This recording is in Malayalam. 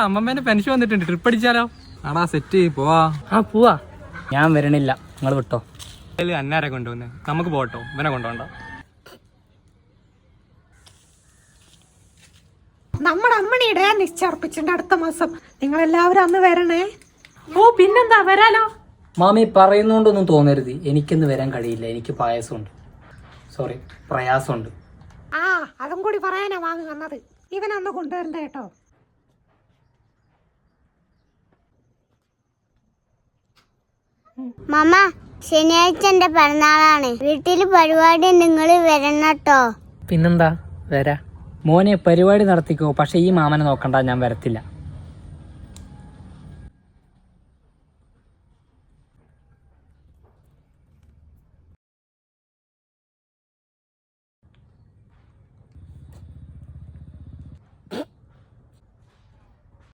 അമ്മമ്മേന്റെ പെൻഷൻ വന്നിട്ടുണ്ട്, ട്രിപ്പ് അടിച്ചാലോ? ആടാ സെറ്റ് പോവാ. പോവാ. ഞാൻ വരണില്ല, നിങ്ങൾ വിട്ടോ. അന്നാരെ കൊണ്ടുവന്ന് നമുക്ക് പോട്ടോ, ഇവനെ കൊണ്ടുപോണ്ട. നമ്മുടെ അമ്മണിയുടെ നിശ്ചർപ്പിച്ചിട്ടുണ്ട് അടുത്ത മാസം. നിങ്ങൾ എല്ലാവരും അന്ന് വരണേ. പിന്നെന്താ, വരാലോ. മാമി പറയുന്നോണ്ടൊന്നും തോന്നരുത്, എനിക്കിന്ന് വരാൻ കഴിയില്ല. എനിക്ക് പായസമുണ്ട്, സോറി പ്രയാസമുണ്ട്. അതും കൂടി പറയാനാ വാങ്ങി വന്നത്. ഇവനന്ന് കൊണ്ടുവരണ്ട കേട്ടോ. മാമ, ശനിയാഴ്ച എന്റെ പിറന്നാളാണ്. വീട്ടില് പരിപാടി നിങ്ങൾ വരണട്ടോ. പിന്നെന്താ, വരാ. മോനെ പരിപാടി നടത്തിക്കോ, പക്ഷെ ഈ മാമനെ നോക്കണ്ട, ഞാൻ വരത്തില്ല.